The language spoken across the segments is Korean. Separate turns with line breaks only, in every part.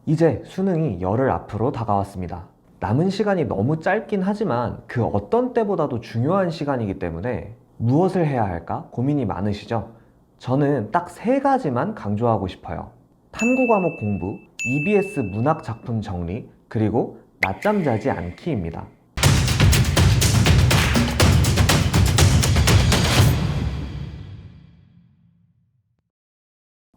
이제 수능이 열흘 앞으로 다가왔습니다. 남은 시간이 너무 짧긴 하지만 그 어떤 때보다도 중요한 시간이기 때문에 무엇을 해야 할까 고민이 많으시죠? 저는 딱 세 가지만 강조하고 싶어요. 탐구 과목 공부, EBS 문학 작품 정리, 그리고 낮잠 자지 않기입니다.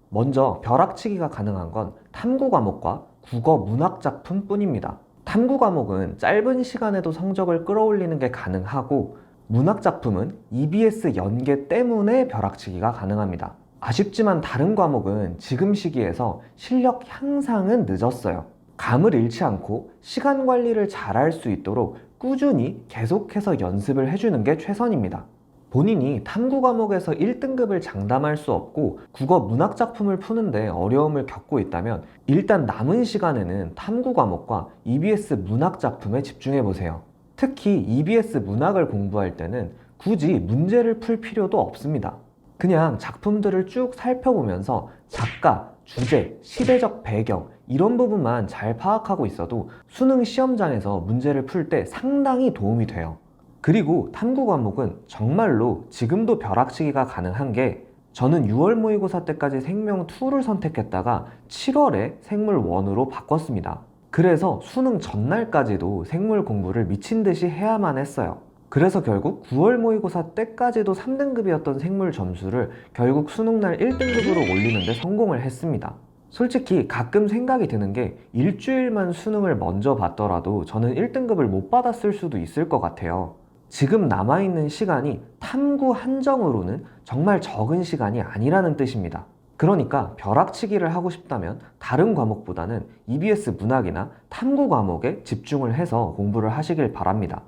먼저 벼락치기가 가능한 건 탐구 과목과 국어 문학 작품 뿐입니다. 탐구 과목은 짧은 시간에도 성적을 끌어올리는 게 가능하고 문학 작품은 EBS 연계 때문에 벼락치기가 가능합니다. 아쉽지만 다른 과목은 지금 시기에서 실력 향상은 늦었어요. 감을 잃지 않고 시간 관리를 잘할 수 있도록 꾸준히 계속해서 연습을 해주는 게 최선입니다. 본인이 탐구 과목에서 1등급을 장담할 수 없고 국어 문학 작품을 푸는데 어려움을 겪고 있다면 일단 남은 시간에는 탐구 과목과 EBS 문학 작품에 집중해 보세요. 특히 EBS 문학을 공부할 때는 굳이 문제를 풀 필요도 없습니다. 그냥 작품들을 쭉 살펴보면서 작가, 주제, 시대적 배경 이런 부분만 잘 파악하고 있어도 수능 시험장에서 문제를 풀 때 상당히 도움이 돼요. 그리고 탐구 과목은 정말로 지금도 벼락치기가 가능한 게 저는 6월 모의고사 때까지 생명 2를 선택했다가 7월에 생물 1으로 바꿨습니다. 그래서 수능 전날까지도 생물 공부를 미친 듯이 해야만 했어요. 그래서 결국 9월 모의고사 때까지도 3등급이었던 생물 점수를 결국 수능날 1등급으로 올리는데 성공을 했습니다. 솔직히 가끔 생각이 드는 게 일주일만 수능을 먼저 봤더라도 저는 1등급을 못 받았을 수도 있을 것 같아요. 지금 남아있는 시간이 탐구 한정으로는 정말 적은 시간이 아니라는 뜻입니다. 그러니까 벼락치기를 하고 싶다면 다른 과목보다는 EBS 문학이나 탐구 과목에 집중을 해서 공부를 하시길 바랍니다.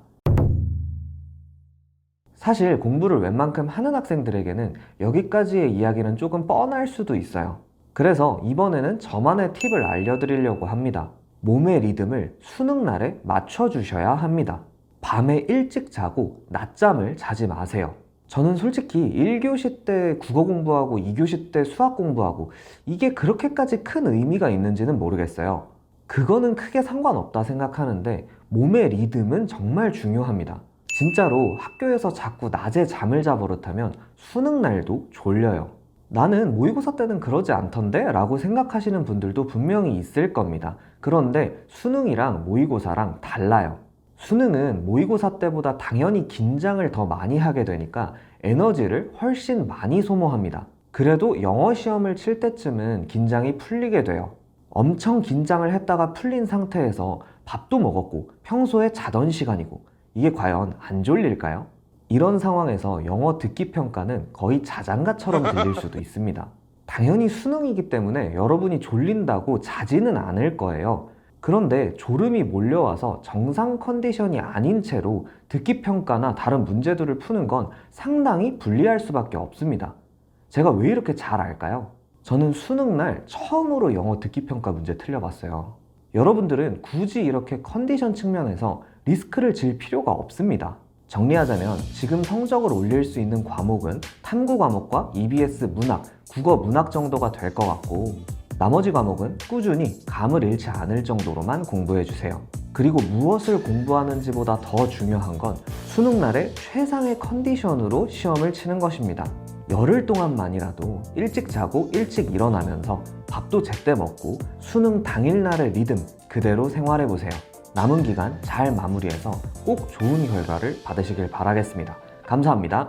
사실 공부를 웬만큼 하는 학생들에게는 여기까지의 이야기는 조금 뻔할 수도 있어요. 그래서 이번에는 저만의 팁을 알려드리려고 합니다. 몸의 리듬을 수능날에 맞춰주셔야 합니다. 밤에 일찍 자고 낮잠을 자지 마세요. 저는 솔직히 1교시 때 국어 공부하고 2교시 때 수학 공부하고 이게 그렇게까지 큰 의미가 있는지는 모르겠어요. 그거는 크게 상관없다 생각하는데 몸의 리듬은 정말 중요합니다. 진짜로 학교에서 자꾸 낮에 잠을 자버릇하면 수능날도 졸려요. 나는 모의고사 때는 그러지 않던데? 라고 생각하시는 분들도 분명히 있을 겁니다. 그런데 수능이랑 모의고사랑 달라요. 수능은 모의고사 때보다 당연히 긴장을 더 많이 하게 되니까 에너지를 훨씬 많이 소모합니다. 그래도 영어 시험을 칠 때쯤은 긴장이 풀리게 돼요. 엄청 긴장을 했다가 풀린 상태에서 밥도 먹었고 평소에 자던 시간이고 이게 과연 안 졸릴까요? 이런 상황에서 영어 듣기 평가는 거의 자장가처럼 들릴 수도 있습니다. 당연히 수능이기 때문에 여러분이 졸린다고 자지는 않을 거예요. 그런데 졸음이 몰려와서 정상 컨디션이 아닌 채로 듣기 평가나 다른 문제들을 푸는 건 상당히 불리할 수밖에 없습니다. 제가 왜 이렇게 잘 알까요? 저는 수능날 처음으로 영어 듣기 평가 문제 틀려봤어요. 여러분들은 굳이 이렇게 컨디션 측면에서 리스크를 질 필요가 없습니다. 정리하자면 지금 성적을 올릴 수 있는 과목은 탐구 과목과 EBS 문학, 국어 문학 정도가 될 것 같고 나머지 과목은 꾸준히 감을 잃지 않을 정도로만 공부해주세요. 그리고 무엇을 공부하는지보다 더 중요한 건 수능날의 최상의 컨디션으로 시험을 치는 것입니다. 열흘 동안만이라도 일찍 자고 일찍 일어나면서 밥도 제때 먹고 수능 당일날의 리듬 그대로 생활해보세요. 남은 기간 잘 마무리해서 꼭 좋은 결과를 받으시길 바라겠습니다. 감사합니다.